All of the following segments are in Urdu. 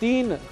3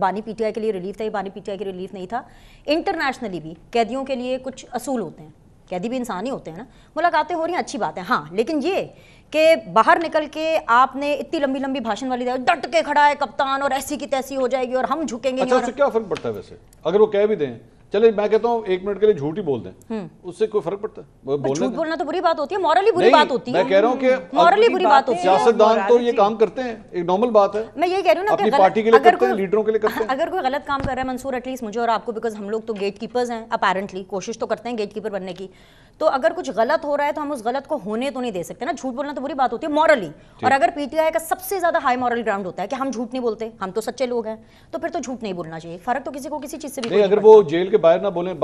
بانی پی ٹی آئی کے لیے ریلیف تھا، یہ بانی پی ٹی آئی کے لیے ریلیف نہیں تھا. انٹرنیشنلی بھی قیدیوں کے لیے کچھ اصول ہوتے ہیں، قیدی بھی انسان ہی ہوتے ہیں نا. ملاقاتیں ہو رہی ہیں، اچھی بات ہے ہاں، لیکن یہ کہ باہر نکل کے آپ نے اتنی لمبی لمبی بھاشن والی ڈٹ کے کھڑا ہے کپتان اور ایسی کی تیسی ہو جائے گی اور ہم جھکیں گے. اچھا اس سے کیا فرق پڑتا ہے ویسے اگر وہ کہہ بھی دیں؟ چلے میں کہتا ہوں 1 منٹ کے لیے جھوٹ ہی بول دیں، اس سے کوئی فرق پڑتا ہے؟ جھوٹ بولنا تو بری بات ہوتی ہے، مورلی بری بات ہوتی ہے. میں کہہ رہا ہوں کہ مورلی بری بات ہوتی ہے. سیاستدان تو یہ کام کرتے ہیں، ایک نارمل بات ہے. میں یہ کہہ رہی ہوں نا اپنی پارٹی کے لیے کرتے ہیں، لیڈروں کے لیے کرتے ہیں. اگر کوئی غلط کام کر رہا ہے منصور، ایٹ لیسٹ مجھے اور آپ کو، بیکاز ہم لوگ تو گیٹ کیپرز ہیں اپیرنٹلی، کوشش تو کرتے ہیں گیٹ کیپر بننے کی، تو اگر کچھ غلط ہو رہا ہے تو ہم اس غلط کو ہونے تو نہیں دے سکتے نا. جھوٹ بولنا تو بری بات ہوتی ہے مورلی. اور اگر پی ٹی آئی کا سب سے زیادہ ہائی مورل گراؤنڈ ہوتا ہے کہ ہم جھوٹ نہیں بولتے، ہم تو سچے لوگ ہیں، تو پھر تو جھوٹ نہیں بولنا چاہیے. فرق تو کسی کو کسی چیز سے بھی نہیں. اگر وہ جیل کے باہر نہ بولیں،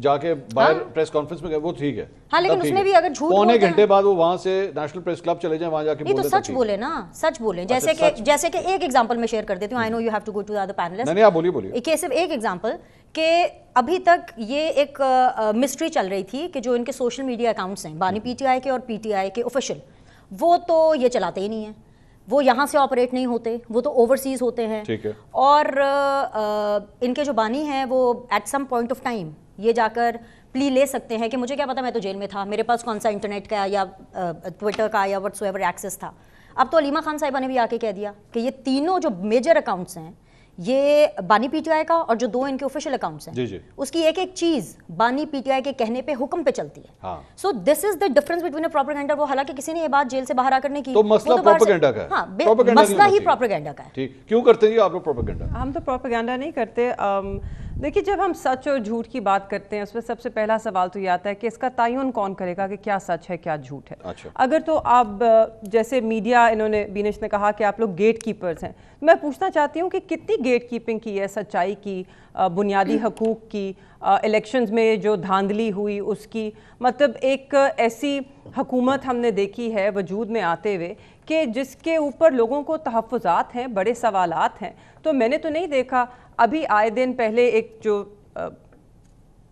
جا کے باہر پریس کانفرنس میں گئے، وہ ٹھیک ہے. ہاں لیکن اس میں بھی اگر جھوٹ پونے گھنٹے بعد وہ وہاں سے نیشنل پریس کلب چلے جائیں، وہاں جا کے نہیں تو سچ بولے نا، سچ بولیں. جیسے کہ ایک ایگزامپل میں شیئر کر دیتی ہوں. I know you have to go to the other panelist. نہیں آپ بولیے. صرف ایک ایگزامپل کہ ابھی تک یہ ایک مسٹری چل رہی تھی کہ جو ان کے سوشل میڈیا اکاؤنٹس ہیں بانی پی ٹی آئی کے اور پی ٹی آئی کے آفیشیل، وہ تو یہ چلاتے ہی نہیں ہیں، وہ یہاں سے آپریٹ نہیں ہوتے، وہ تو اوورسیز ہوتے ہیں. اور ان کے جو بانی ہیں وہ at some point of time یہ جا کر پلی لے سکتے ہیں کہ مجھے کیا پتا، میں تو جیل میں تھا، میرے پاس کون سا انٹرنیٹ کا یا ٹویٹر کا یا واٹس ایور ایکسیس تھا. اب تو علیمہ خان صاحبہ نے بھی آ کے کہہ دیا کہ یہ تینوں جو میجر اکاؤنٹس ہیں، یہ بانی پی ٹی آئی کا اور جو 2 ان کے آفیشیل اکاؤنٹس ہیں، اس کی ایک چیز بانی پی ٹی آئی کے کہنے پہ حکم پہ چلتی ہے. So this is the difference between a propaganda. وہ حالانکہ کسی نے یہ بات جیل سے باہر آ کر نہیں کی، تو مسئلہ پروپیگنڈا کا ہے. ہاں مسئلہ ہی پروپیگنڈا کا ہے. ٹھیک، کیوں کرتے ہیں آپ لوگ پروپیگنڈا؟ ہم تو پروپیگنڈا نہیں کرتے. دیکھیے جب ہم سچ اور جھوٹ کی بات کرتے ہیں اس میں سب سے پہلا سوال تو یہ آتا ہے کہ اس کا تعین کون کرے گا کہ کیا سچ ہے کیا جھوٹ ہے. اگر تو آپ جیسے میڈیا، انہوں نے بینش نے کہا کہ آپ لوگ گیٹ کیپرز ہیں، میں پوچھنا چاہتی ہوں کہ کتنی گیٹ کیپنگ کی ہے سچائی کی، بنیادی حقوق کی، الیکشنز میں جو دھاندلی ہوئی اس کی. مطلب ایک ایسی حکومت ہم نے دیکھی ہے وجود میں آتے ہوئے کہ جس کے اوپر لوگوں کو تحفظات ہیں، بڑے سوالات ہیں. تو میں نے تو نہیں دیکھا. ابھی آئے دن پہلے ایک جو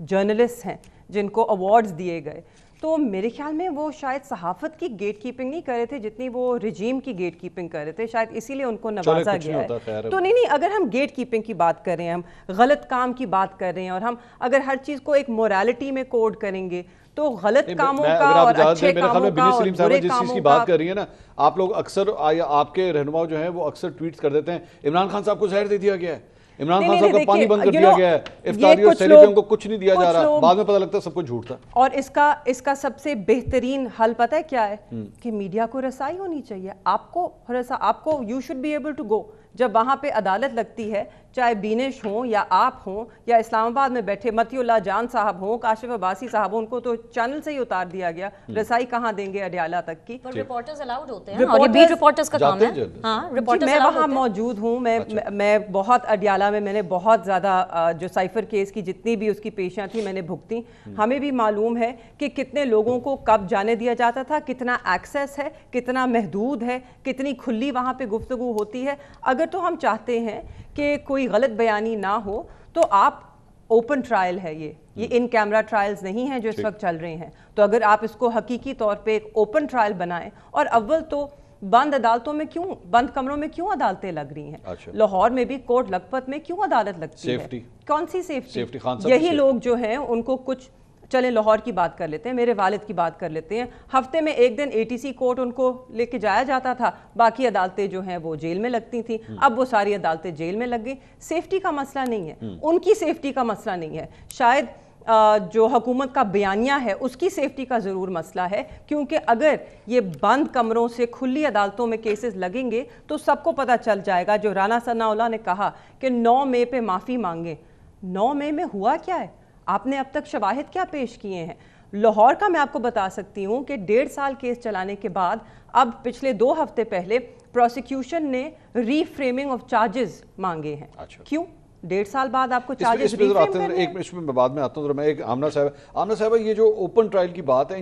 جرنلسٹ ہیں جن کو ایوارڈز دیے گئے، تو میرے خیال میں وہ شاید صحافت کی گیٹ کیپنگ نہیں کر رہے تھے جتنی وہ رجیم کی گیٹ کیپنگ کر رہے تھے، شاید اسی لیے ان کو نوازا گیا ہے. تو نہیں اگر ہم گیٹ کیپنگ کی بات کر رہے ہیں، ہم غلط کام کی بات کر رہے ہیں، اور ہم اگر ہر چیز کو ایک مورالٹی میں کوڈ کریں گے تو غلط کاموں کا اور اچھے کاموں کا اور برے کاموں کا بات کر رہی ہے نا. آپ لوگ اکثر آپ کے رہنما جو ہیں وہ اکثر ٹویٹس کر دیتے ہیں عمران خان صاحب کو زہر دے دیا گیا ہے، عمران خان صاحب کا پانی بند کر دیا گیا ہے، افطاری اور سحری پہ ان کو کچھ نہیں دیا جا رہا، بعد میں پتہ لگتا ہے سب کچھ جھوٹ تھا. اور اس کا سب سے بہترین حل پتہ ہے کیا ہے؟ کہ میڈیا کو رسائی ہونی چاہیے. آپ کو you should be able to go. جب وہاں پہ عدالت لگتی ہے، چاہے بینش ہوں یا آپ ہوں یا اسلام آباد میں بیٹھے متی اللہ جان صاحب ہوں، کاشف عباسی صاحب ہوں، ان کو تو چینل سے ہی اتار دیا گیا. رسائی کہاں دیں گے اڈیالہ تک کی؟ رپورٹرز الاؤڈ ہوتے ہیں اور یہ بیٹ رپورٹرز کا کام ہے. ہاں میں وہاں موجود ہوں. میں بہت اڈیالہ میں نے بہت زیادہ جو سائفر کیس کی جتنی بھی اس کی پیشیاں تھیں میں نے بھگتی. ہمیں بھی معلوم ہے کہ کتنے لوگوں کو کب جانے دیا جاتا تھا، کتنا ایکسیس ہے، کتنا محدود ہے، کتنی کھلی وہاں پہ گفتگو ہوتی ہے. اگر تو ہم چاہتے ہیں کہ کوئی غلط بیانی نہ ہو تو آپ اوپن ٹرائل ہے، یہ ان کیمرہ ٹرائلز نہیں ہیں جو اس وقت چل رہے ہیں. تو اگر آپ اس کو حقیقی طور پہ ایک اوپن ٹرائل بنائیں، اور اول تو بند عدالتوں میں کیوں، بند کمروں میں کیوں عدالتیں لگ رہی ہیں؟ لاہور میں بھی کوٹ لکھپت میں کیوں عدالت لگتی ہے؟ کون سی سیفٹی؟ یہی لوگ جو ہیں ان کو کچھ، چلیں لاہور کی بات کر لیتے ہیں، میرے والد کی بات کر لیتے ہیں. ہفتے میں ایک دن اے ٹی سی کورٹ ان کو لے کے جایا جاتا تھا، باقی عدالتیں جو ہیں وہ جیل میں لگتی تھیں. اب وہ ساری عدالتیں جیل میں لگ گئی. سیفٹی کا مسئلہ نہیں ہے، ان کی سیفٹی کا مسئلہ نہیں ہے. شاید جو حکومت کا بیانیہ ہے اس کی سیفٹی کا ضرور مسئلہ ہے، کیونکہ اگر یہ بند کمروں سے کھلی عدالتوں میں کیسز لگیں گے تو سب کو پتہ چل جائے گا. جو رانا ثناءاللہ نے کہا کہ 9 مئی پہ معافی مانگیں، 9 مئی میں ہوا کیا ہے؟ آپ نے اب تک شواہد کیا پیش کیے ہیں؟ لاہور کا میں آپ کو بتا سکتی ہوں کہ 1.5 سال کیس چلانے کے بعد اب پچھلے 2 ہفتے پہلے پروسیکیوشن نے ری فریمنگ آف چارجز مانگے ہیں. کیوں 1.5 سال بعد آپ کو چارجز ری فریم کرنے ہیں؟ اس میں بعد میں آتا ہوں. میں ایک آمنہ صاحبہ یہ جو اوپن ٹرائل کی بات ہے،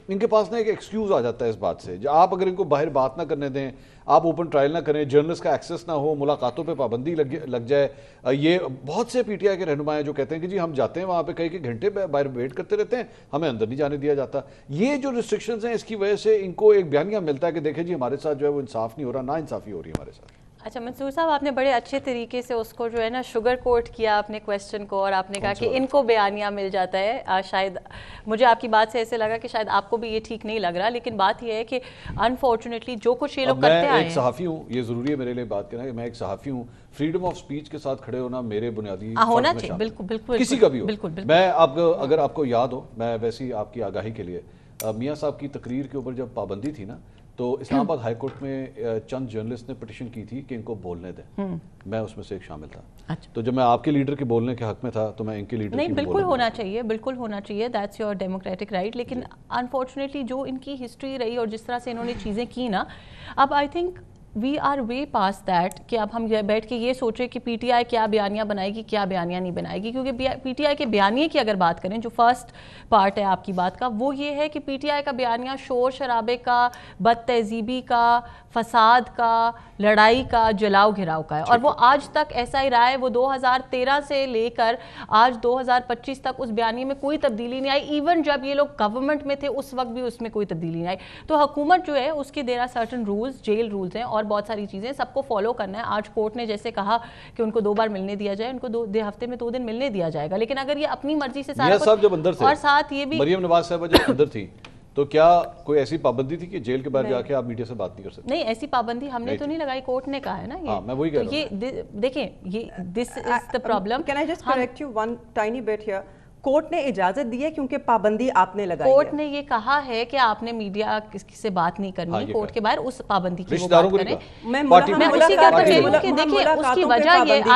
ان کے پاس نا ایک ایکسکیوز آ جاتا ہے اس بات سے. آپ اگر ان کو باہر بات نہ کرنے دیں، آپ اوپن ٹرائل نہ کریں، جرنلسٹ کا ایکسیس نہ ہو، ملاقاتوں پہ پابندی لگ جائے. یہ بہت سے پی ٹی آئی کے رہنما ہیں جو کہتے ہیں کہ جی ہم جاتے ہیں وہاں پہ کئی گھنٹے باہر ویٹ کرتے رہتے ہیں، ہمیں اندر نہیں جانے دیا جاتا. یہ جو ریسٹرکشنز ہیں اس کی وجہ سے ان کو ایک بیانیہ ملتا ہے کہ دیکھیں جی ہمارے ساتھ جو ہے وہ انصاف نہیں ہو رہا، نا انصافی ہو رہی ہے ہمارے ساتھ. اچھا منصور صاحب، آپ نے بڑے اچھے طریقے سے اس کو جو ہے نا شوگر کوٹ کیا اپنے کویسچن کو، اور آپ نے کہا کہ ان کو بیانیہ مل جاتا ہے. شاید مجھے آپ کی بات سے ایسے لگا کہ شاید آپ کو بھی یہ ٹھیک نہیں لگ رہا، لیکن بات یہ ہے کہ انفارچونیٹلی جو کچھ یہ لوگ کرتے آئے ہیں. میں ایک صحافی ہوں، یہ ضروری ہے میرے لیے بات کرنا کہ میں ایک صحافی ہوں. فریڈم آف سپیچ کے ساتھ کھڑے ہونا میرے بنیادی ہونا چاہیے، بالکل بالکل کسی کا بھی ہو. بالکل بالکل. میں اگر آپ کو یاد ہو، میں ویسی آپ کی آگاہی کے لیے، میاں صاحب کی تقریر کے اوپر جب پابندی تھی نا، تو اسلام آباد ہائی کورٹ میں چند جرنلسٹ نے پٹیشن کی تھی کہ ان کو بولنے دیں. میں اس میں سے ایک شامل تھا. تو جب میں آپ کے لیڈر کے بولنے کے حق میں تھا تو میں ان کے لیڈر نہیں، بالکل ہونا چاہیے، بالکل ہونا چاہیے، دیٹس یور ڈیموکریٹک رائٹ. لیکن انفارچونیٹلی جو ان کی ہسٹری رہی اور جس طرح سے انہوں نے چیزیں کی نا، اب I think we are way past that کہ اب ہم بیٹھ کے یہ سوچیں کہ پی ٹی آئی کیا بیانیہ بنائے گی، کیا بیانیہ نہیں بنائے گی. کیونکہ پی ٹی آئی کے بیانیے کی اگر بات کریں، جو فرسٹ پارٹ ہے آپ کی بات کا، وہ یہ ہے کہ پی ٹی آئی کا بیانیہ شور شرابے کا، بد تہذیبی کا، فساد کا، لڑائی کا، جلاؤ گھراؤ کا ہے. اور وہ آج تک ایسا ہی رہا ہے. وہ 2013 سے لے کر آج 2025 تک اس بیانیے میں کوئی تبدیلی نہیں آئی. ایون جب یہ لوگ گورنمنٹ میں تھے اس وقت بھی اس میں کوئی تبدیلی نہیں آئی. تو حکومت جو ہے اس کے there are certain rules, jail rules ہیں اور بہت ساری چیزیں، سب کو فالو کرنا ہے. آج کورٹ نے جیسے کہا کہ ان کو 2 بار ملنے دیا جائے، ان کو ہفتے میں 2 دن ملنے دیا جائے گا. لیکن اگر یہ اپنی مرضی سے سارا کچھ، اور ساتھ یہ بھی مریم نواز صاحبہ جب اندر تھی تو کیا کوئی ایسی پابندی تھی کہ جیل کے باہر جا کے آپ میڈیا سے بات نہیں کر سکتے؟ نہیں، ایسی پابندی ہم نے تو نہیں لگائی، کورٹ نے کہا ہے نا. یہ میں وہی کہہ رہا ہوں. یہ دیکھیں، یہ دس از the problem. Can I just correct you one tiny bit here? Court نے اجازت دی ہے کیونکہ پابندی آپ نے لگائی ہے. کورٹ نے یہ کہا ہے کہ آپ نے میڈیا کسی سے بات نہیں کرنی کورٹ کے باہر، اس پابندی کی وہ بات کریں. میں اسی کا کہہ رہی ہوں کہ دیکھیں اس کی وجہ یہ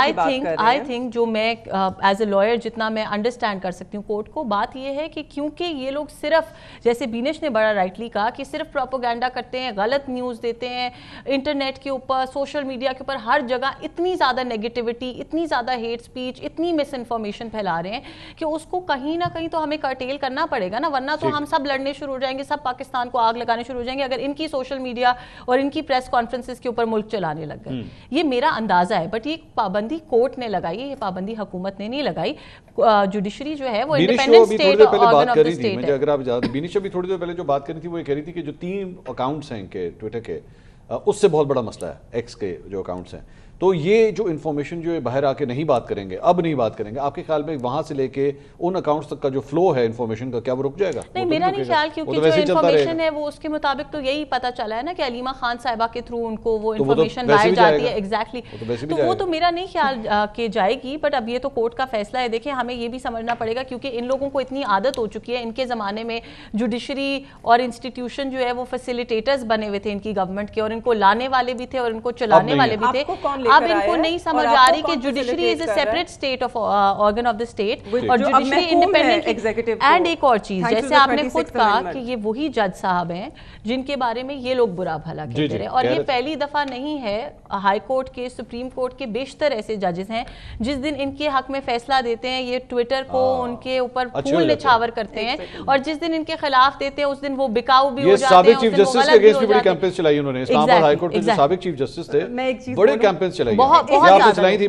آئی تھنک جو میں ایز اے لائر جتنا میں انڈرسٹینڈ کر سکتی ہوں کورٹ کو، بات یہ ہے کہ کیونکہ یہ لوگ صرف، جیسے بینش نے بڑا رائٹلی کہا کہ صرف پروپیگنڈا کرتے ہیں، غلط نیوز دیتے ہیں، انٹرنیٹ کے اوپر، سوشل میڈیا کے اوپر، ہر جگہ اتنی زیادہ نیگیٹیوٹی، اتنی زیادہ ہیٹ سپیچ، اتنی مس انفارمیشن پھیلا رہے ہیں کہ اس کو کہیں نہ کہیں تو ہمیں کرٹیل کرنا پڑے گا نا. ورنہ تو ہم سب لڑنے شروع ہو جائیں گے، سب پاکستان کو آگ لگانے شروع ہو جائیں گے اگر ان کی سوشل میڈیا اور ان کی پریس کانفرنسز کے اوپر ملک چلانے لگ گئے. یہ میرا اندازہ ہے. بٹ یہ پابندی کورٹ نے لگائی ہے، یہ پابندی حکومت نے نہیں لگائی. جوڈیشری جو ہے وہ independent state organ of the state ہے. اگر آپ بینش ابھی تھوڑی دیر پہلے جو بات کری تھی وہ یہ کہہ رہی تھی کہ جو 3 اکاؤنٹس ہیں ان کے ٹویٹر کے، اس سے بہت بڑا مسئلہ ہے ایکس کے جو اکاؤنٹس ہیں. تو یہ جو انفارمیشن جو باہر آ کے نہیں بات کریں گے، اب نہیں بات کریں گے، آپ کے خیال میں وہاں سے لے کے ان اکاؤنٹس تک کا جو فلو ہے انفارمیشن کا، کیا وہ رک جائے گا؟ نہیں، میرا نہیں خیال، کیونکہ جو انفارمیشن ہے وہ اس کے مطابق تو یہی پتا چلا ہے نا کہ علیمہ خان صاحبہ کے تھرو ان کو وہ انفارمیشن باہر جاتی ہے. ایگزیکٹلی. تو وہ تو میرا نہیں خیال کہ جائے گی. بٹ اب یہ تو کورٹ کا فیصلہ ہے. دیکھیں ہمیں یہ بھی سمجھنا پڑے گا کیونکہ ان لوگوں کو اتنی عادت ہو چکی ہے. ان کے زمانے میں جوڈیشری اور انسٹیٹیوشن جو ہے وہ فیسیلیٹیٹرز بنے ہوئے تھے ان کی گورنمنٹ کے، اور ان کو لانے والے بھی تھے اور ان کو چلانے والے بھی تھے. اب ان کو نہیں سمجھ آ رہی کہ judiciary is a separate state of organ of the state اور جوڈیشری انڈیپینڈنٹ. اینڈ ایک اور چیز، جیسے آپ نے خود کہا کہ یہ وہی جج صاحب ہیں جن کے بارے میں یہ لوگ برا بھلا کہتے رہے، اور یہ پہلی دفعہ نہیں ہے. ہائی کورٹ کے، سپریم کورٹ کے بیشتر ایسے ججز ہیں جس دن ان کے حق میں فیصلہ دیتے ہیں یہ ٹویٹر کو ان کے اوپر پھول نچھاور کرتے ہیں، اور جس دن ان کے خلاف دیتے ہیں اس دن وہ بکاؤ بھی ہو جاتے ہیں. سابق چیف جسٹس کے اگینسٹ بھی بڑی کیمپینز چلائی انہوں نے. اسلام آباد ہائی کورٹ کے جو سابق چیف جسٹس تھے بڑے کیمپینز چلائی، بہت چلائی تھی.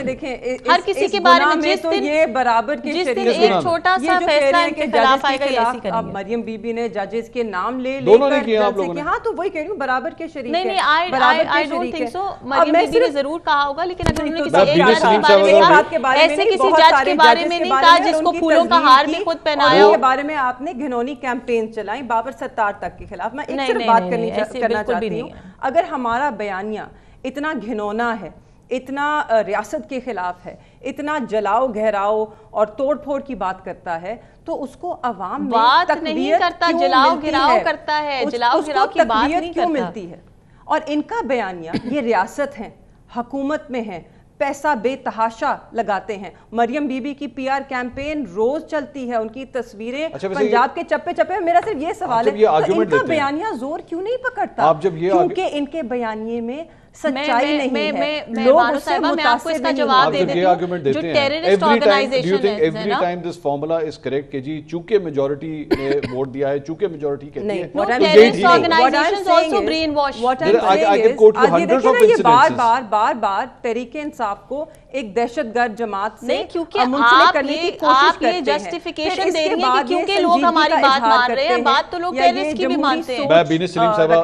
دیکھیں ہر کسی کے بارے میں جس دن یہ برابر کے شریک ایک چھوٹا سا فیصلہ ان کے خلاف آئے گا ایسی کریں گے. مریم بی بی نے ججز کے نام لے دونوں نے کیا آپ لوگوں نے. ہاں تو وہی کہہ رہی ہوں برابر کے شریک ہیں. نہیں I don't think so. Maryam بی بی نے ضرور کہا ہوگا، لیکن اگر انہوں نے کسی ایک جج کے بارے میں، ایسے کسی جج کے بارے میں نہیں کہا جس کو پھولوں کا ہار بھی خود پہنایا ہو. کے بارے میں آپ نے گھنونی کیمپین چلائیں بابر ستار تک کے خلاف. میں ایک صرف بات کرنا چاہتی ہوں، اگر ہمارا بیانیہ اتنا گھنونا ہے، اتنا ریاست کے خلاف ہے، اتنا جلاؤ گہراؤ اور توڑ پھوڑ کی بات کرتا ہے، تو اس کو عوام میں بات نہیں کرتا، جلاؤ گھراؤ کرتا ہے، جلاؤ گھراؤ کی بات نہیں کیوں ملتی ہے؟ اور ان کا بیانیہ، یہ ریاست ہیں، حکومت میں ہیں، پیسہ بے تحاشا لگاتے ہیں. مریم بی بی کی پی آر کیمپین روز چلتی ہے، ان کی تصویریں پنجاب کے چپے چپے. میرا صرف یہ سوال ہے ان کا بیانیہ زور کیوں نہیں پکڑتا؟ کیونکہ ان کے بیانیے میں سچائی نہیں ہے. لوگ اس سے متاثر نہیں ہوتے. جو ٹیررسٹ آرگنائزیشن ہے every time this formula is correct کہ جی چونکہ میجورٹی نے ووٹ دیا ہے، چونکہ میجورٹی کہتی ہے. Terrorist organisations also brainwash. بار بار تحریک انصاف کو ایک دہشت گرد جماعت سے کیونکہ آپ یہ جسٹیفیکیشن دے رہی ہیں کہ کیونکہ لوگ ہماری بات مان رہے ہیں. بات تو لوگ ٹیررسٹ کی بھی مانتے ہیں. میں بینش سلیم صاحبہ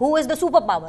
Who is the super power?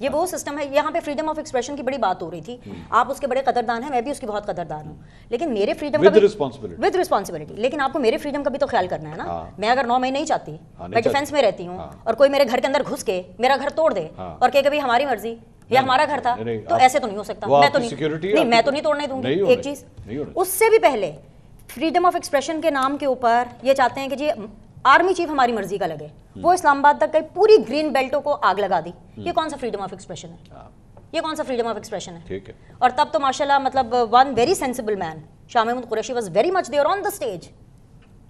یہ وہ سسٹم ہے. یہاں پہ فریڈم آف ایکسپریشن کی بڑی بات ہو رہی تھی, آپ اس کے بڑے قدردان ہیں, میں بھی اس کی بہت قدردان ہوں, لیکن میرے فریڈم کا ود رسپانسبلٹی, لیکن آپ کو میرے فریڈم کا بھی تو خیال کرنا ہے نا. میں اگر 9 مہینے نہیں چاہتی, میں ڈیفینس میں رہتی ہوں, اور کوئی میرے گھر کے اندر گھس کے میرا گھر توڑ دے اور کہ کبھی ہماری مرضی یہ ہمارا گھر تھا, تو ایسے تو نہیں ہو سکتا. میں تو نہیں توڑنے دوں گی. ایک چیز اس سے بھی پہلے فریڈم آف ایکسپریشن کے نام کے اوپر یہ چاہتے ہیں کہ جی آرمی چیف ہماری مرضی کا لگے, وہ اسلام آباد تک گئی, پوری گرین بیلٹوں کو آگ لگا دی. یہ کون سا فریڈم آف ایکسپریشن ہے؟ یہ کون سا فریڈم آف ایکسپریشن ہے؟ اور تب تو ماشاءاللہ مطلب one very sensible man Shah Mahmood Qureshi was very much there on the stage.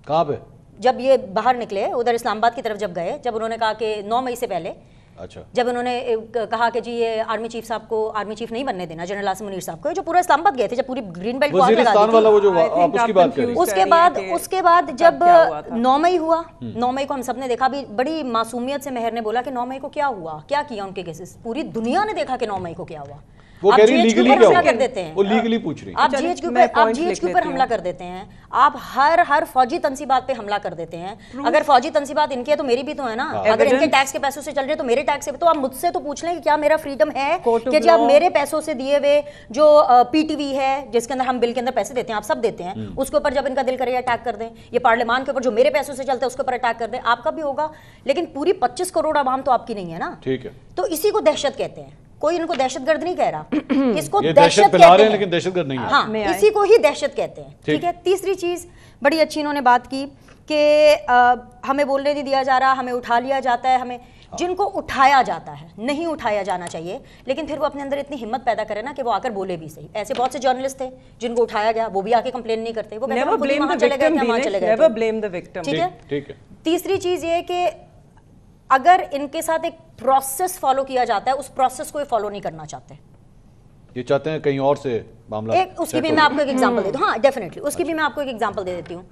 کہاں پہ؟ جب یہ باہر نکلے ادھر اسلام آباد کی طرف جب گئے, جب انہوں نے کہا کہ 9 مئی سے پہلے, جب انہوں نے کہا کہ جی یہ آرمی چیف صاحب کو آرمی چیف نہیں بننے دینا, جنرل عاصم منیر صاحب کو, جو پورا اسلام آباد گئے تھے جب پوری گرین بیلٹ کو آگ لگا دی تھی. اس کے بعد جب 9 مئی ہوا, 9 مئی کو ہم سب نے دیکھا, بھی بڑی معصومیت سے مہر نے بولا کہ 9 مئی کو کیا ہوا, کیا کیا ان کے کیسز, پوری دنیا نے دیکھا کہ 9 مئی کو کیا ہوا. وہ کہہ رہی لیگلی حملہ کر دیتے ہیں, وہ لیگلی پوچھ رہی ہیں, آپ جی ایچ کیو پر حملہ کر دیتے ہیں, آپ ہر فوجی تنصیبات پہ حملہ کر دیتے ہیں. اگر فوجی تنصیبات ان کے تو میری بھی تو ہے نا, اگر ان کے ٹیکس کے پیسوں سے چل رہے تو میرے ٹیکس سے, تو آپ مجھ سے تو پوچھ لیں کہ کیا میرا فریڈم ہے کہ جب میرے پیسوں سے دیے ہوئے جو پی ٹی وی ہے جس کے اندر ہم بل کے اندر پیسے دیتے ہیں, آپ سب دیتے ہیں, اس کے اوپر جب ان کا دل کرے اٹیک کر دیں, یہ پارلیمان کے اوپر جو میرے پیسوں سے چلتے ہیں اس کے اوپر اٹیک کر دیں, آپ کا بھی ہوگا. لیکن پوری 25 کروڑ عوام تو آپ کی نہیں ہے نا. ٹھیک ہے, تو اسی کو دہشت کہتے ہیں. کوئی ان کو دہشت گرد نہیں کہہ رہا, اس کو دہشت کہتے ہیں, لیکن دہشت گرد نہیں ہے. ہاں, اسی کو ہی دہشت کہتے ہیں. ٹھیک ہے. تیسری چیز بڑی اچھی انہوں نے بات کی کہ ہمیں بولنے نہیں دیا جا رہا, ہمیں اٹھا لیا جاتا ہے. ہمیں جن کو اٹھایا جاتا ہے, نہیں اٹھایا جانا چاہیے, لیکن پھر وہ اپنے اندر اتنی ہمت پیدا کرے نا کہ وہ آ کر بولے بھی صحیح. ایسے بہت سے جرنلسٹ تھے جن کو اٹھایا گیا, وہ بھی آ کے کمپلین نہیں کرتے, وہ وہاں چلے گئے. ٹھیک ہے. تیسری چیز یہ کہ اگر ان کے ساتھ ایک پروسیس فالو کیا جاتا ہے, اس پروسیس کو یہ فالو نہیں کرنا چاہتے, یہ چاہتے ہیں کہیں اور سے معاملہ. اس کی بھی میں آپ کو ایک ایگزامپل دے دوں. ہاں ڈیفینیٹلی, اس کی بھی میں آپ کو ایک ایگزامپل دے دیتی ہوں.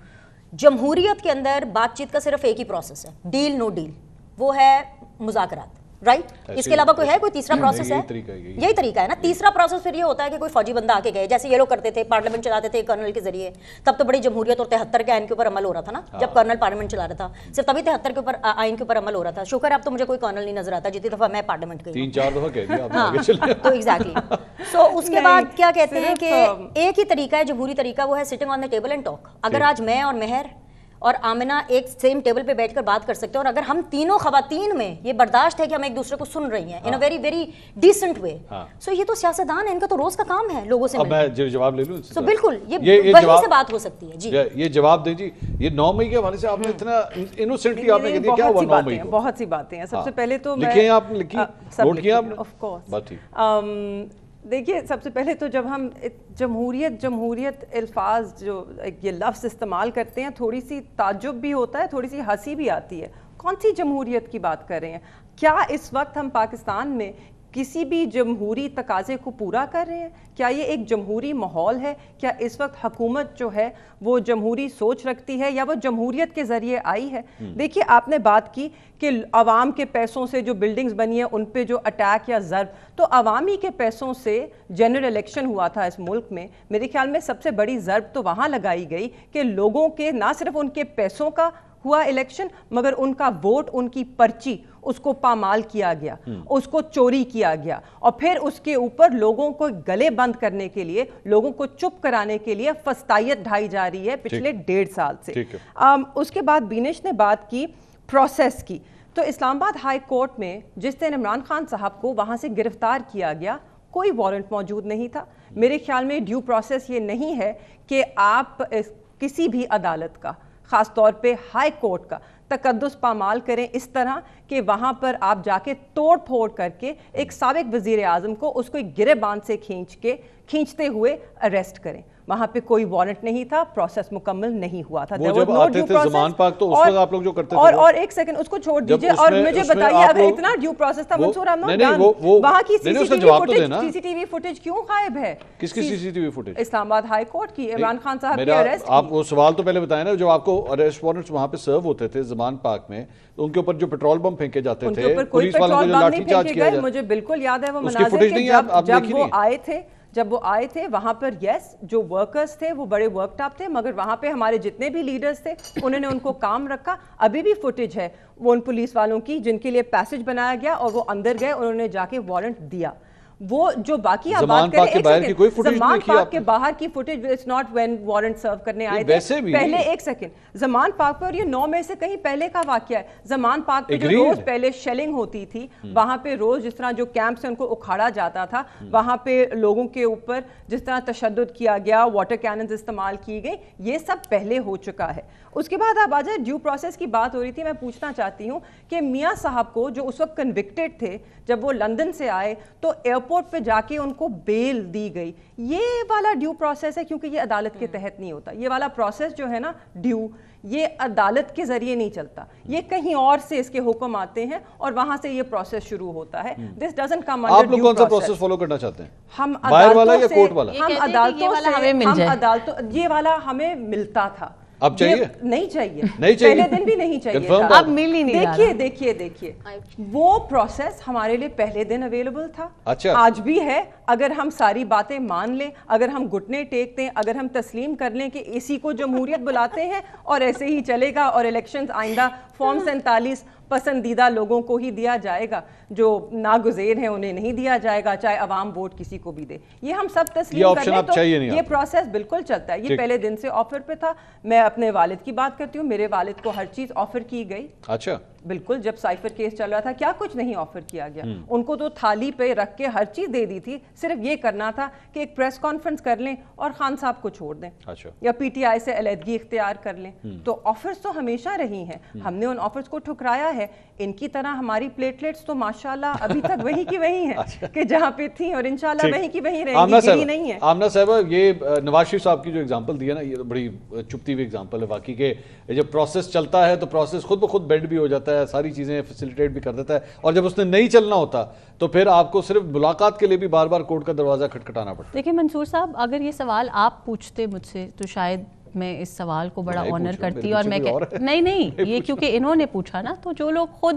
جمہوریت کے اندر بات چیت کا صرف ایک ہی پروسیس ہے, ڈیل نو ڈیل, وہ ہے مذاکرات, رائٹ. اس کے علاوہ کوئی ہے, کوئی تیسرا پروسیس ہے؟ یہی طریقہ ہے نا. تیسرا پروسیس پھر یہ ہوتا ہے کہ کوئی فوجی بندہ آ کے گئے, جیسے یہ لوگ کرتے تھے, پارلیمنٹ چلاتے تھے کرنل کے ذریعے. تب تو بڑی جمہوریت اور 73 کے آئین کے اوپر عمل ہو رہا تھا نا, جب کرنل پارلیمنٹ چلا رہا تھا, صرف تبھی 73 کے اوپر آئین کے اوپر عمل ہو رہا تھا. شکر ہے اب تو مجھے کوئی کرنل نہیں نظر آتا, جتنی دفعہ میں پارلیمنٹ گئی 3-4 دفعہ کہہ دیا آپ نے. تو ایگزیکٹلی. سو اس کے بعد کیا کہتے ہیں کہ ایک ہی طریقہ ہے جمہوری طریقہ, وہ ہے sitting on the table and talk. اگر آج میں اور مہر اور آمنہ ایک سیم ٹیبل پہ بیٹھ کر بات کر سکتے ہیں, اور اگر ہم تینوں خواتین میں یہ برداشت ہے کہ ہم ایک دوسرے کو سن رہی ہیں ان اے ویری ویری ڈیسنٹ وے, سو یہ تو سیاستدان ہیں, ان کا تو روز کا کام ہے لوگوں سے ملنا. اب میں جواب لے لوں, سو بالکل یہ وہیں سے بات ہو سکتی ہے. جی یہ جواب دیں جی. یہ 9 مئی کے حوالے سے آپ نے اتنا انوسنٹلی آپ نے کہہ دیا, کیا ہوا 9 مئی کو؟ بہت سی باتیں ہیں. سب سے پہلے تو لکھیں, آپ لکھی, نوٹ کیا آپ نے؟ Of course. دیکھیے, سب سے پہلے تو جب ہم جمہوریت الفاظ جو یہ لفظ استعمال کرتے ہیں, تھوڑی سی تعجب بھی ہوتا ہے, تھوڑی سی ہنسی بھی آتی ہے. کون سی جمہوریت کی بات کر رہے ہیں؟ کیا اس وقت ہم پاکستان میں کسی بھی جمہوری تقاضے کو پورا کر رہے ہیں؟ کیا یہ ایک جمہوری ماحول ہے؟ کیا اس وقت حکومت جو ہے وہ جمہوری سوچ رکھتی ہے, یا وہ جمہوریت کے ذریعے آئی ہے؟ دیکھیے, آپ نے بات کی کہ عوام کے پیسوں سے جو بلڈنگز بنی ہیں ان پہ جو اٹیک یا ضرب, تو عوامی کے پیسوں سے جنرل الیکشن ہوا تھا اس ملک میں. میرے خیال میں سب سے بڑی ضرب تو وہاں لگائی گئی کہ لوگوں کے نہ صرف ان کے پیسوں کا ہوا الیکشن, مگر ان کا ووٹ, ان کی پرچی, اس کو پامال کیا گیا, اس کو چوری کیا گیا, اور پھر اس کے اوپر لوگوں کو گلے بند کرنے کے لیے, لوگوں کو چپ کرانے کے لیے فسطائیت ڈھائی جا رہی ہے پچھلے 1.5 سال سے. اس کے بعد بینش نے بات کی پروسیس کی. تو اسلام آباد ہائی کورٹ میں جس دن عمران خان صاحب کو وہاں سے گرفتار کیا گیا, کوئی وارنٹ موجود نہیں تھا. میرے خیال میں ڈیو پروسیس یہ نہیں ہے کہ آپ کسی بھی عدالت کا, خاص طور پہ ہائی کورٹ کا, تقدس پامال کریں اس طرح کہ وہاں پر آپ جا کے توڑ پھوڑ کر کے ایک سابق وزیر اعظم کو اس کو ایک گرے باندھ سے کھینچتے ہوئے اریسٹ کریں. وہاں پہ کوئی وارنٹ نہیں تھا, پروسیس مکمل نہیں ہوا تھا. وہ جب آتے تھے زمان پاک تو اس وقت آپ لوگ جو کرتے تھے, اور ایک سیکنڈ اس کو چھوڑ دیجئے, اور مجھے بتائیے اگر اتنا ڈیو پروسیس تھا, منصور احمد ڈان, وہاں کی سی سی ٹی وی فوٹیج کیوں غائب ہے؟ کس کی سی سی ٹی وی فوٹیج؟ اسلام آباد ہائی کورٹ کی, عمران خان صاحب کی اریسٹ. آپ وہ سوال تو پہلے بتائیں نا, جو آپ کو اریسٹ وارنٹس وہاں پہ سرو ہوتے تھے زمان پاک میں, ان کے اوپر جو پیٹرول بم پھینکے جاتے تھے, کوئی پیٹرول بم نہیں پھینکے گئے. مجھے بالکل یاد ہے وہ مناظر کہ جب وہ آئے تھے جب وہ آئے تھے وہاں پر یس جو ورکرز تھے وہ بڑے ورک ٹاپ تھے, مگر وہاں پہ ہمارے جتنے بھی لیڈرز تھے انہوں نے ان کو کام رکھا. ابھی بھی فوٹیج ہے وہ ان پولیس والوں کی جن کے لیے پیسج بنایا گیا اور وہ اندر گئے, انہوں نے جا کے وارنٹ دیا. وہ جو باقی آپ بات کریں زمان پارک کے باہر کی footage, it's not when warrant serve کرنے آئے تھے پہلے. ایک سیکنڈ, زمان پارک پر, یہ 9 مئی سے کہیں پہلے کا واقعہ ہے. زمان پارک پہ جو روز پہلے شیلنگ ہوتی تھی وہاں پہ روز جس طرح جو کیمپ سے ان کو اکھاڑا جاتا تھا, وہاں پہ لوگوں کے اوپر جس طرح تشدد کیا گیا, واٹر کیننز استعمال کی گئی, یہ سب پہلے ہو چکا ہے. اس کے بعد آپ آ جائیں, ڈیو پروسیس کی بات ہو رہی تھی, میں پوچھنا چاہتی ہوں کہ میاں صاحب کو جو اس وقت کنوکٹڈ تھے جب وہ لندن سے آئے تو ایئرپورٹ پہ جا کے ان کو بیل دی گئی. یہ والا ڈیو پروسیس ہے کیونکہ یہ عدالت کے تحت نہیں ہوتا. یہ والا پروسیس جو ہے نا ڈیو, یہ عدالت کے ذریعے نہیں چلتا, یہ کہیں اور سے اس کے حکم آتے ہیں اور وہاں سے یہ پروسیس شروع ہوتا ہے. This doesn't come under due process. آپ لوگ کون سا پروسیس فالو کرنا چاہتے ہیں, ہم باہر والا یا کورٹ والا؟ ہم عدالتوں یہ والا ہمیں ملتا تھا. اب چاہیے نہیں چاہیے, پہلے دن بھی نہیں چاہیے, اب مل ہی نہیں. دیکھیے وہ پروسیس ہمارے لیے پہلے دن اویلیبل تھا, آج بھی ہے. اگر ہم ساری باتیں مان لیں, اگر ہم گھٹنے ٹیکتے ہیں, اگر ہم تسلیم کر لیں کہ اسی کو جمہوریت بلاتے ہیں اور ایسے ہی چلے گا اور الیکشنز آئندہ فارم 47 پسندیدہ لوگوں کو ہی دیا جائے گا, جو ناگزیر ہیں انہیں نہیں دیا جائے گا, چاہے عوام ووٹ کسی کو بھی دے, یہ ہم سب تسلیم کر لیں تو یہ پروسیس بالکل چلتا ہے. یہ پہلے دن سے آفر پہ تھا. میں اپنے والد کی بات کرتی ہوں, میرے والد کو ہر چیز آفر کی گئی. اچھا بالکل, جب سائفر کیس چل رہا تھا کیا کچھ نہیں آفر کیا گیا, ان کو تو تھالی پہ رکھ کے ہر چیز دے دی تھی. صرف یہ کرنا تھا کہ ایک پریس کانفرنس کر لیں اور خان صاحب کو چھوڑ دیں یا پی ٹی آئی سے علیحدگی اختیار کر لیں. تو آفرز تو ہمیشہ رہی ہیں, ہم نے ان آفرز کو ٹھکرایا ہے. ان کی طرح ہماری پلیٹلیٹس تو ماشاءاللہ ابھی تک وہی کی وہی ہیں کہ جہاں پہ تھیں, اور انشاءاللہ وہی کی وہی رہیں گی, گری نہیں ہے. آمنہ صاحبہ, یہ نواز شریف صاحب کی جو اگزامپل دی ہے نا, یہ بڑی چپتی ہوئی اگزامپل ہے واقعی, کہ جب پروسیس چلتا ہے تو پروسیس خود بخود بینڈ بھی ہو جاتا ہے, ساری چیزیں فیسیلیٹیٹ بھی کر دیتا ہے, اور جب اس نے نہیں چلنا ہوتا تو پھر آپ کو صرف ملاقات کے لیے بھی بار بار کورٹ کا دروازہ کھٹکھٹانا پڑتا ہے. دیکھیں منصور صاحب, اگر یہ سوال آپ پوچھتے مجھ سے تو شاید میں اس سوال کو بڑا آنر کرتی, اور میں نہیں یہ کیونکہ انہوں نے پوچھا نا, تو جو لوگ خود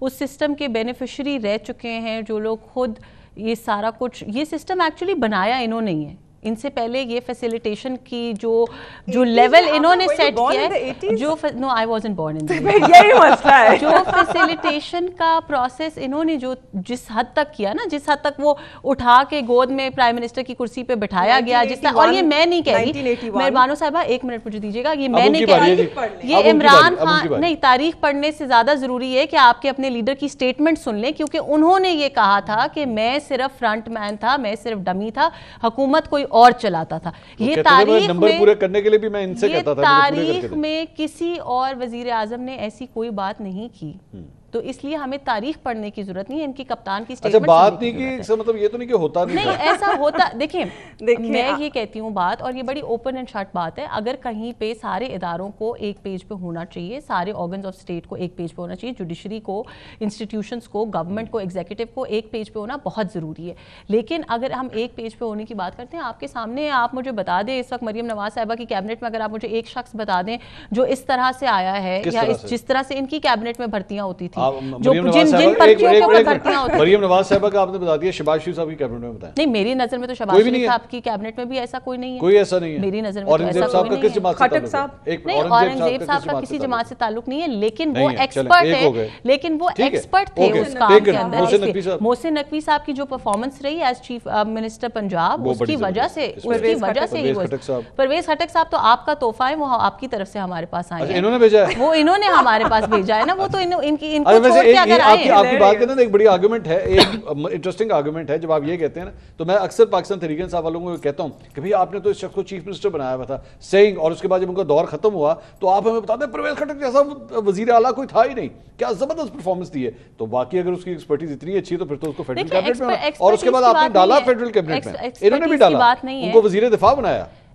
اس سسٹم کے بینیفیشری رہ چکے ہیں, جو لوگ خود یہ سارا کچھ, یہ سسٹم ایکچولی بنایا انہوں نے ہے. ان سے پہلے یہ فیسیلیٹیشن کی جو لیول انہوں نے سیٹ کیا ہے, جو نو آئی وازنٹ بورن ان یہی مسئلہ ہے, جو فیسیلیٹیشن کا پروسیس انہوں نے جو جس حد تک کیا نا, جس حد تک وہ اٹھا کے گود میں پرائم منسٹر کی کرسی پہ بٹھایا گیا, جس طرح, اور یہ میں نہیں کہہ رہی, میرے بانو صاحبہ ایک منٹ مجھے دیجیے گا, یہ میں نہیں کہہ رہی, یہ عمران خان نہیں, تاریخ پڑھنے سے زیادہ ضروری ہے کہ آپ کے اپنے لیڈر کی سٹیٹمنٹ سن لیں, کیونکہ انہوں نے یہ کہا تھا کہ میں صرف فرنٹ مین تھا, میں صرف ڈمی تھا, حکومت کوئی اور چلاتا تھا. یہ تاریخ میں کسی اور وزیر اعظم نے ایسی کوئی بات نہیں کی, تو اس لیے ہمیں تاریخ پڑھنے کی ضرورت نہیں ہے, ان کی کپتان کی سٹیٹمنٹ بات نہیں کی, اس کا مطلب یہ تو نہیں کہ ہوتا نہیں, ایسا ہوتا. دیکھیں میں یہ کہتی ہوں بات, اور یہ بڑی اوپن اینڈ شٹ بات ہے, اگر کہیں پہ سارے اداروں کو ایک پیج پہ ہونا چاہیے, سارے آرگنز آف اسٹیٹ کو ایک پیج پہ ہونا چاہیے, جوڈیشری کو, انسٹیٹیوشنز کو, گورنمنٹ کو, ایگزیکٹو کو ایک پیج پہ ہونا بہت ضروری ہے. لیکن اگر ہم ایک پیج پہ ہونے کی بات کرتے ہیں, آپ کے سامنے آپ مجھے بتا دیں اس وقت مریم نواز صاحبہ کی کیبنٹ میں اگر آپ مجھے ایک شخص بتا دیں جو اس طرح سے آیا ہے, یا جس طرح سے ان کی کیبنٹ میں بھرتیاں ہوتی تھی, جن پرچیوں کے اوپر بھرتیاں ہوتی ہیں. مریم نواز صاحبہ کا آپ نے بتا دیا, شہباز شریف صاحب کی کیبنٹ میں بتائیں. نہیں, میری نظر میں تو شہباز شریف صاحب کی کیبنٹ میں بھی ایسا کوئی نہیں ہے, کوئی ایسا نہیں ہے میری نظر میں. اورنگزیب صاحب کا کس جماعت سے تعلق ہے؟ نہیں, اورنگزیب صاحب کا کسی جماعت سے تعلق نہیں ہے, لیکن وہ ایکسپرٹ ہے, لیکن وہ ایکسپرٹ تھے اس کام کے اندر. محسن نقوی صاحب کی جو پرفارمنس رہی ایز چیف منسٹر پنجاب, اس کی وجہ سے ہی پرویز خٹک صاحب تو آپ کا تحفہ ہے, وہ آپ کی طرف سے ہمارے پاس آئے ہیں, انہوں نے بھیجا ہے, وہ انہوں نے ہمارے پاس بھیجا ہے نا, وہ تو ان کو چھوڑ کے اگر آئے ہیں. آپ کی بات کرنا ایک بڑی آرگومنٹ ہے, ایک انٹرسٹنگ آرگومنٹ ہے, جب آپ یہ کہتے ہیں نا, تو میں اکثر پاکستان تحریک انصاف والوں کو کہتا ہوں کہ بھئی آپ نے تو اس شخص کو چیف منسٹر بنایا ہوا تھا سینگ, اور اس کے بعد جب ان کا دور ختم ہوا تو آپ ہمیں بتا دیں پرویز خٹک جیسا وزیر اعلیٰ کوئی تھا ہی نہیں, کیا زبردست پرفارمنس دی ہے. تو باقی اگر اس کی ایکسپرٹیز اتنی اچھی ہے تو پھر تو اس کو فیڈرل کیبنٹ میں, اور اس کے بعد آپ نے ڈالا فیڈرل کیبنٹ میں, انہوں نے بھی ڈالا, ان کو وزیر دفاع بنایا.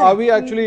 are we actually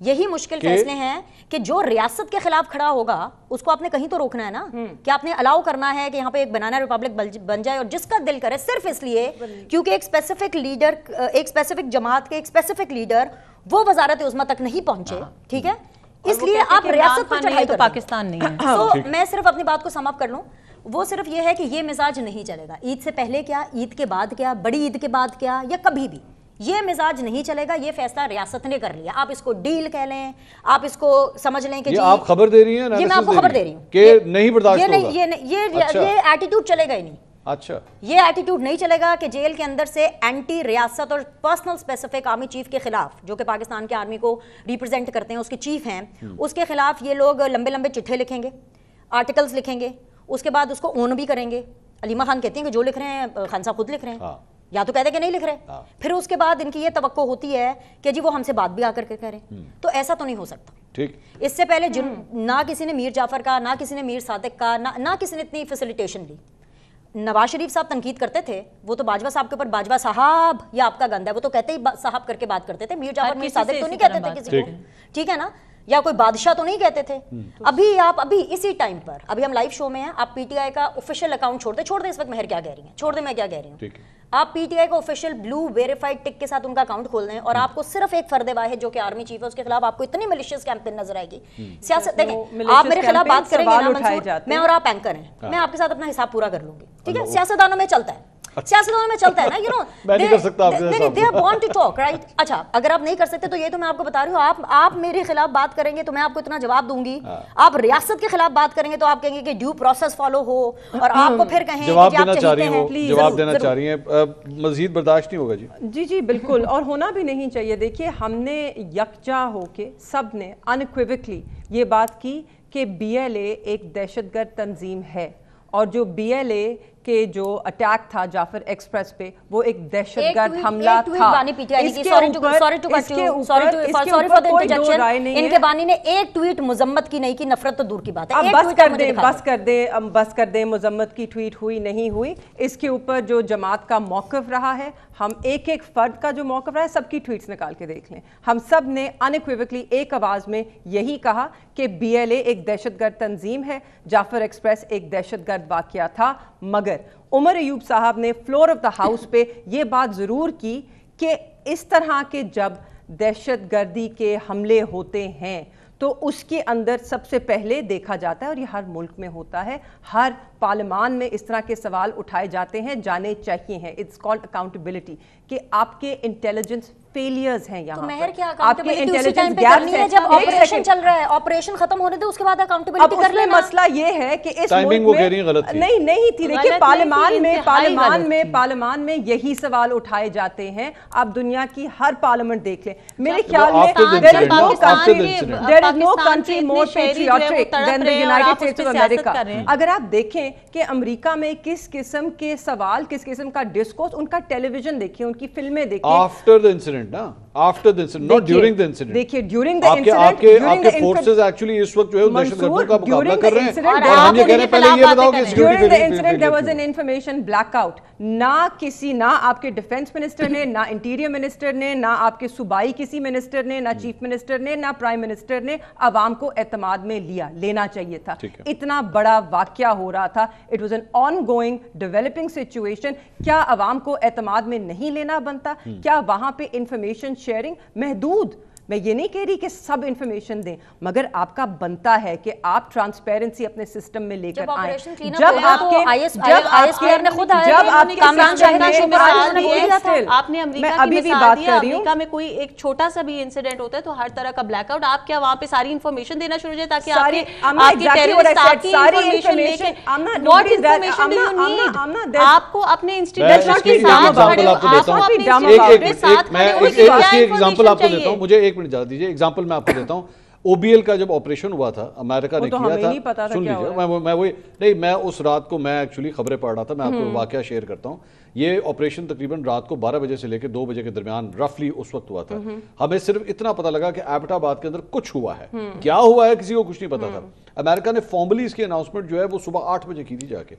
یہی مشکل فیصلے ہیں کہ جو ریاست کے خلاف کھڑا ہوگا اس کو آپ نے کہیں تو روکنا ہے نا, کہ آپ نے الاؤ کرنا ہے کہ یہاں پہ ایک بنانا ریپبلک بن جائے, اور جس کا دل کرے صرف اس لیے کیونکہ ایک اسپیسیفک لیڈر, ایک اسپیسیفک جماعت کے ایک اسپیسیفک لیڈر وہ وزارت عظمیٰ تک نہیں پہنچے, ٹھیک ہے, اس لیے آپ ریاست پر چڑھائی تو پاکستان نہیں ہے. تو میں صرف اپنی بات کو سم اپ کر لوں, وہ صرف یہ ہے کہ یہ مزاج نہیں چلے گا. عید سے پہلے کیا, عید کے بعد کیا, بڑی عید کے بعد کیا, یا کبھی بھی یہ مزاج نہیں چلے گا. یہ فیصلہ ریاست نے کر لیا. آپ اس کو ڈیل کہہ لیں, آپ اس کو سمجھ لیں کہ یہ آپ خبر دے رہی ہیں, یہ میں آپ کو خبر دے رہی ہوں کہ نہیں برداشت ہوگا, یہ ایٹیٹیوڈ چلے گا ہی نہیں. اچھا, یہ ایٹیٹیوڈ نہیں چلے گا کہ جیل کے اندر سے اینٹی ریاست اور پرسنل اسپیسیفک آرمی چیف کے خلاف, جو کہ پاکستان کے آرمی کو ریپرزینٹ کرتے ہیں, اس کے چیف ہیں, اس کے خلاف یہ لوگ لمبے لمبے چٹھے لکھیں گے, آرٹیکلز لکھیں گے, اس کے بعد اس کو اون بھی کریں گے. علیمہ خان کہتی ہیں کہ جو لکھ رہے ہیں خان صاحب خود لکھ رہے ہیں, یا تو کہتے ہیں کہ نہیں لکھ رہے, پھر اس کے بعد ان کی یہ توقع ہوتی ہے کہ جی وہ ہم سے بات بھی آ کر کے کہہ رہے ہیں. تو ایسا تو نہیں ہو سکتا. ٹھیک, اس سے پہلے نہ کسی نے میر جعفر کا, نہ کسی نے میر صادق کا, نہ کسی نے اتنی فیسیلیٹیشن لی. نواز شریف صاحب تنقید کرتے تھے, وہ تو باجوہ صاحب کے اوپر باجوہ صاحب یہ آپ کا گند ہے, وہ تو کہتے ہی صاحب کر کے بات کرتے تھے. میر جعفر میر صادق تو نہیں کہتے تھے کسی کو, ٹھیک ہے نا, یا کوئی بادشاہ تو نہیں کہتے تھے. ابھی اسی ٹائم پر, ابھی ہم لائیو شو میں ہیں, آپ پی ٹی آئی کا آفیشیل اکاؤنٹ چھوڑ دیں اس وقت مہر کیا کہہ رہی ہیں, چھوڑ دیں میں کیا کہہ رہی ہوں, آپ پی ٹی آئی کا آفیشیل بلو ویریفائڈ ٹک کے ساتھ ان کا اکاؤنٹ کھول دیں, اور آپ کو صرف ایک فرد واحد جو کہ آرمی چیف ہے اس کے خلاف آپ کو اتنی ملیشیس کیمپین نظر آئے گی. سیاست دیکھیں, آپ میرے خلاف بات کریں گے نا منصور, میں اور آپ اینکر ہیں, میں آپ کے ساتھ اپنا حساب پورا کر لوں گی, ٹھیک ہے. سیاستدانوں میں چلتا ہے, سیاستدانوں میں چلتا ہے نا, میں نہیں کر سکتا آپ کے ساتھ, they are born to talk, right. اچھا, اگر آپ نہیں کر سکتے تو یہ تو میں آپ کو بتا رہی ہوں, آپ میرے خلاف بات کریں گے تو میں آپ کو اتنا جواب دوں گی. آپ ریاست کے خلاف بات کریں گے تو آپ کہیں گے کہ ڈیو پروسیس فالو ہو, اور آپ کو پھر کہیں جواب دینا چاہ رہی ہیں, مزید برداشت نہیں ہوگا. جی جی بالکل, اور ہونا بھی نہیں چاہیے. دیکھیے, ہم نے یکجا ہو کے سب نے انیکویوکلی یہ بات کی کہ بی ایل اے ایک دہشت گرد تنظیم ہے, اور جو بی ایل اے کہ جو اٹیک تھا جعفر ایکسپریس پہ وہ ایک دہشت گرد حملہ تھا. ان کے بانی نے ایک ٹویٹ مذمت کی نہیں کی, نفرت تو دور کی بات ہے. بس کر دیں مذمت کی ٹویٹ ہوئی نہیں ہوئی, اس کے اوپر جو جماعت کا موقف رہا ہے, ہم ایک ایک فرد کا جو موقف رہا ہے سب کی ٹویٹس نکال کے دیکھ لیں. ہم سب نے انیکویوکلی ایک آواز میں یہی کہا کہ بی ایل اے ایک دہشت گرد تنظیم ہے, جعفر ایکسپریس ایک دہشت گرد واقعہ تھا. مگر عمر ایوب صاحب نے فلور آف دا ہاؤس پہ یہ بات ضرور کی کہ اس طرح کے جب دہشت گردی کے حملے ہوتے ہیں تو اس کے اندر سب سے پہلے دیکھا جاتا ہے, اور یہ ہر ملک میں ہوتا ہے, ہر پارلیمان میں اس طرح کے سوال اٹھائے جاتے ہیں, جانے چاہیے ہیں. اٹس کالڈ اکاؤنٹیبلٹی, کہ آپ کے انٹیلیجنس فیلیئرز ہیں یہاں پر, آپ کے انٹیلیجنس گیپس ہیں. جب آپریشن چل رہا ہے, آپریشن ختم ہونے دے, اس کے بعد اکاؤنٹیبلٹی کر لینا. مسئلہ یہ ہے کہ اس ملک میں نہیں تھی. دیکھیے, پارلیمان میں یہی سوال اٹھائے جاتے ہیں. آپ دنیا کی ہر پارلیمنٹ دیکھ لیں, میرے خیال میں there is no country more patriotic than the United States of America. اگر آپ دیکھیں کہ امریکہ میں کس قسم کے سوال, کس قسم کا ڈسکورس, ان کا ٹیلی ویژن دیکھیں, ان کی فلمیں دیکھیں. After the incident, نا, after the incident, not during the incident. دیکھیے, during the incident, آپ کے فورسز ایکچولی اس وقت جو ہے دہشت گردوں کا مقابلہ کر رہے ہیں, اور ہم یہ کہہ رہے ہیں پہلے یہ بتاؤ کہ during the incident there was an information blackout. نہ آپ کے ڈیفنس منسٹر نے, نہ انٹیریئر منسٹر نے, نہ آپ کے صوبائی کسی منسٹر نے, نہ چیف منسٹر نے, نہ پرائم منسٹر نے عوام کو اعتماد میں لینا چاہیے تھا. اتنا بڑا واقعہ ہو رہا تھا, it was an ongoing developing situation. کیا عوام کو اعتماد میں نہیں لینا بنتا؟ کیا وہاں پہ انفارمیشن شیئرنگ محدود, میں یہ نہیں کہہ رہی کہ سب انفارمیشن دیں, مگر آپ کا بنتا ہے کہ آپ ٹرانسپیرنسی اپنے سسٹم میں لے کر آئیں. آپ نے امریکہ میں کوئی ایک چھوٹا سا بھی انسیڈنٹ ہوتا ہے تو ہر طرح کا بلیک آؤٹ, آپ کیا وہاں پہ ساری انفارمیشن دینا شروع ہو جائے تاکہ آپ کو اپنے انسٹیٹیوشن کے ساتھ. مجھے ایک منٹ اجازت دیجیے, ایگزامپل میں آپ کو دیتا ہوں. او بی ایل کا جب آپریشن ہوا تھا, امریکہ نے کیا تھا, سن لیجیے, میں اس رات کو میں ایکچولی خبریں پڑھ رہا تھا, میں آپ کو واقعہ شیئر کرتا ہوں. یہ آپریشن تقریباً رات کو 12 بجے سے لے کے 2 بجے کے درمیان رفلی اس وقت ہوا تھا. ہمیں صرف اتنا پتا لگا کہ ایبٹ آباد کے اندر کچھ ہوا ہے, کیا ہوا ہے کسی کو کچھ نہیں پتا تھا. امریکہ نے فارملی اس کی اناؤنسمنٹ جو ہے وہ صبح 8 بجے کی تھی جا کے.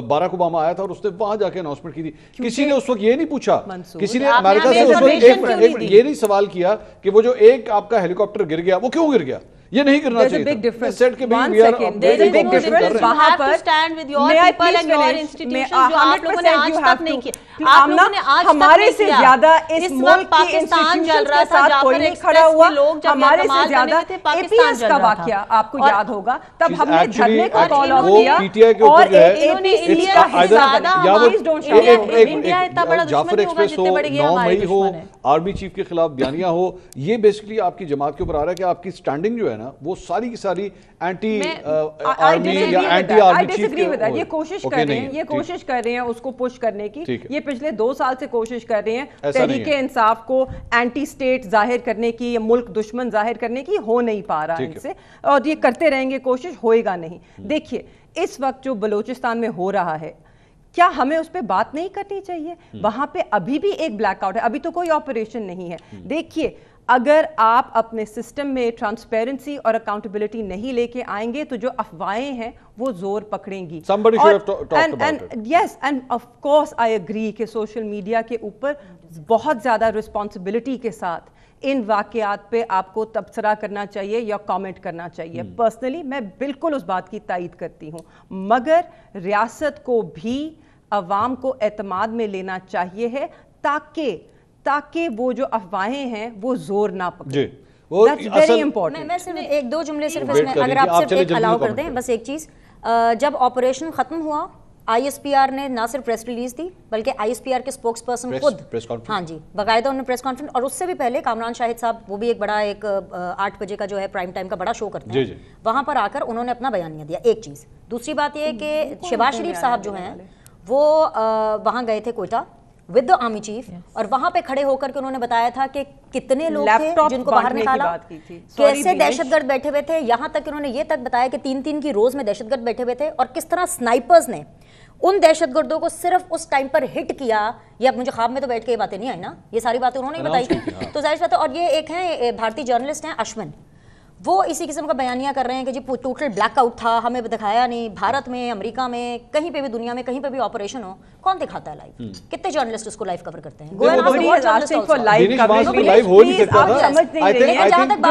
باراک اوباما آیا تھا اور اس نے وہاں جا کے اناؤنسمنٹ کی تھی. کسی نے اس وقت یہ نہیں پوچھا, کسی نے امریکہ سے اس وقت یہ نہیں سوال کیا کہ وہ جو ایک آپ کا ہیلی کاپٹر گر گیا وہ کیوں گر گیا, یہ نہیں کرنا چاہیے تھا. سیٹ کے بھی وی آر وہاں پر ہمارے سے زیادہ اس ملک کی انسٹیٹیوشنز کے ساتھ کوئی نہیں کھڑا ہوا. ہمارے سے زیادہ اے پی ایس کا واقعہ آپ کو یاد ہوگا, تب ہم نے دھرنے کا کال آؤٹ کیا اور جعفر ایکسپریس ہو, 9 مئی ہو, آرمی چیف کے خلاف بیانیہ ہو, یہ بیسکلی آپ کی جماعت کے اوپر آ رہا ہے کہ آپ کی سٹینڈنگ جو ہے نا وہ ساری کی ساری اینٹی آرمی یا اینٹی آرمی چیف کے اوپر. یہ کوشش کر رہے ہیں اس کو پش کرنے کی. یہ پچھلے 2 سال سے کوشش کر رہے ہیں تحریک انصاف کو اینٹی سٹیٹ ظاہر کرنے کی یا ملک دشمن ظاہر کرنے کی, ہو نہیں پا رہا ان سے, اور یہ کرتے رہیں گے, کوشش ہوئے گا نہیں. دیکھیے اس وقت جو بلوچستان میں ہو رہا ہے, کیا ہمیں اس پہ بات نہیں کرنی چاہیے؟ وہاں پہ ابھی بھی ایک بلیک آؤٹ ہے, ابھی تو کوئی آپریشن نہیں ہے. دیکھیے اگر آپ اپنے سسٹم میں ٹرانسپیرنسی اور اکاؤنٹیبلٹی نہیں لے کے آئیں گے تو جو افواہیں ہیں وہ زور پکڑیں گی. Yes, and of course I agree کہ سوشل میڈیا کے اوپر بہت زیادہ رسپانسبلٹی کے ساتھ ان واقعات پہ آپ کو تبصرہ کرنا چاہیے یا کامنٹ کرنا چاہیے. پرسنلی میں بالکل اس بات کی تائید کرتی ہوں, مگر ریاست کو بھی عوام کو اعتماد میں لینا چاہیے ہے تاکہ وہ جو افواہیں ہیں وہ زور نہ پکڑیں. That's very important. میں صرف 1-2 جملے صرف اس میں اگر آپ صرف ایک الاؤ کر دیں, بس ایک چیز, جب آپریشن ختم ہوا آئی ایس پی آر نے نہ صرف پریس ریلیز دی بلکہ آئی ایس پی آر کے اسپوکس پرسن خود, ہاں جی, باقاعدہ انہوں نے پریس کانفرنس, اور اس سے بھی پہلے کامران شاہد صاحب, وہ بھی ایک بڑا ایک 8 بجے کا جو ہے پرائم ٹائم کا بڑا شو کرتے ہیں, وہاں پر آ کر انہوں نے اپنا بیانیہ دیا. ایک چیز. دوسری بات یہ کہ شہباز شریف صاحب جو ہیں وہ وہاں گئے تھے Quetta with the army chief, اور وہاں پہ کھڑے ہو کر کے انہوں نے بتایا تھا کہ کتنے لوگ تھے جن کو باہر نکالا, کیسے دہشت گرد بیٹھے ہوئے تھے, یہاں تک انہوں نے یہ تک بتایا کہ 3 کی روز میں دہشت گرد بیٹھے ہوئے تھے, اور کس طرح سنائپرز نے ان دہشت گردوں کو صرف اس ٹائم پر ہٹ کیا. یہ اب مجھے خواب میں تو بیٹھ کے یہ باتیں نہیں آئی نا, یہ ساری باتیں انہوں نے بتائی تھی, تو ظاہر بات ہے. اور یہ ایک ہیں بھارتی جرنلسٹ ہیں اشون, وہ اسی قسم کا بیانیہ کر رہے ہیں کہ جی ٹوٹل بلیک آؤٹ تھا, ہمیں دکھایا نہیں. بھارت میں, امریکہ میں, کہیں پہ بھی دنیا میں کہیں پہ بھی آپریشن ہو, کون دکھاتا ہے لائیو؟ کتنے جرنلسٹ اس کو لائیو کور کرتے ہیں؟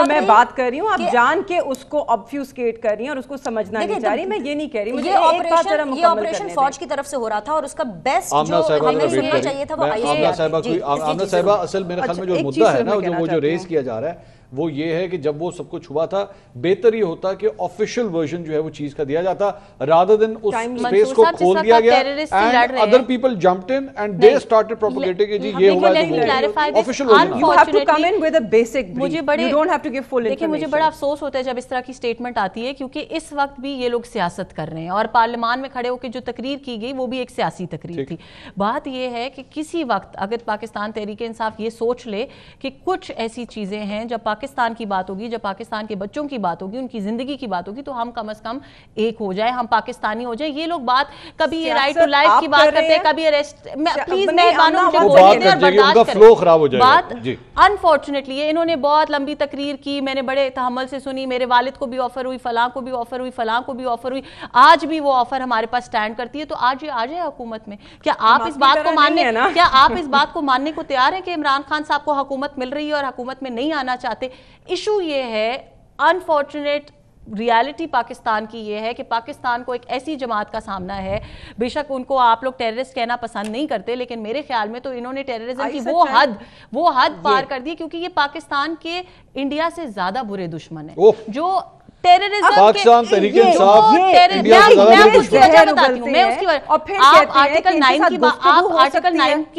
میں بات کر رہی ہوں, آپ جان کے اس کو آبفیوسکیٹ کر رہی ہیں اور اس کو سمجھنا نہیں چاہ رہی. میں یہ نہیں کہہ رہی, یہ آپریشن فوج کی طرف سے ہو رہا تھا, اور اس کا بیسٹ جو ہمیں سننا چاہیے تھا وہ آمنہ صاحبہ. اصل میرے خیال میں جو مدعا ہے نا, وہ جو ریز کیا جا رہا ہے وہ یہ ہے کہ جب وہ سب کچھ ہوا تھا, بہتر یہ ہوتا کہ آفیشیل ورژن جو ہے وہ چیز کا دیا جاتا rather than اس سپیس کو کھول دیا گیا and other people jumped in and they started propagating کہ جی یہ ہوا تو official version. You have to come in with a basic brief. You don't have to give full information. دیکھیں مجھے بڑا افسوس ہوتا ہے جب اس طرح کی سٹیٹمنٹ آتی ہے, کیونکہ اس وقت بھی یہ لوگ سیاست کر رہے ہیں, اور پارلیمان میں کھڑے ہو کے جو تقریر کی گئی وہ بھی ایک سیاسی تقریر تھی. بات یہ ہے کہ کسی وقت اگر پاکستان تحریک انصاف یہ سوچ لے کہ کچھ ایسی چیزیں ہیں جب پاکستان کی بات ہوگی, جب پاکستان کے بچوں کی بات ہوگی, ان کی زندگی کی بات ہوگی, تو ہم کم از کم ایک ہو جائے, ہم پاکستانی ہو جائے. یہ لوگ بات کبھی یہ رائٹ ٹو لائف کی بات کرتے ہیں, کبھی اریسٹ, پلیز مہربانوں مجھے بولنے دیں اور برداشت کریں. بات انفارچونیٹلی انہوں نے بہت لمبی تقریر کی, میں نے بڑے تحمل سے سنی, میرے والد کو بھی آفر ہوئی, فلاں کو بھی آفر ہوئی, فلاں کو بھی آفر ہوئی, آج بھی وہ آفر ہمارے پاس سٹینڈ کرتی ہے. تو آج یہ آ جائے حکومت میں. کیا آپ اس بات کو ماننے کو تیار ہیں کہ عمران خان صاحب کو حکومت مل رہی ہے اور حکومت میں نہیں آنا چاہتے؟ ایشو یہ ہے, انفارچونیٹ ریالٹی پاکستان کی یہ ہے کہ پاکستان کو ایک ایسی جماعت کا سامنا ہے, بے شک ان کو آپ لوگ ٹیررسٹ کہنا پسند نہیں کرتے, لیکن میرے خیال میں تو انہوں نے ٹیررزم کی وہ حد پار کر دی, کیونکہ یہ پاکستان کے انڈیا سے زیادہ برے دشمن ہیں. جو پاکستان تحریک انصاف انڈیا سے زیادہ بڑی میں اس کی آپ آرٹیکل 9 کی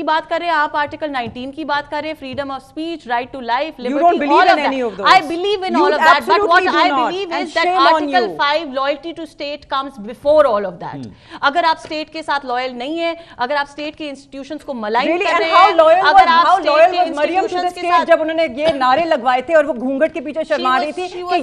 بات کر رہے ہیں, آپ آرٹیکل 19 کی بات کر رہے ہیں, freedom of speech, right to life, liberty, all of that. I believe in all of that, but what I believe is that article 5 loyalty to state comes before all of that. اگر آپ اسٹیٹ کے ساتھ لوئل نہیں ہیں, اگر آپ اسٹیٹ کے انسٹیٹیوشنز کو ملائن کر رہے ہیں, اگر آپ اسٹیٹ کے انسٹیٹیوشنز کے ساتھ, جب انہوں نے یہ نعرے لگوائے تھے اور وہ گھونگھٹ کے پیچھے شرما رہی تھی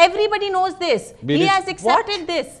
Everybody knows this. He has accepted this.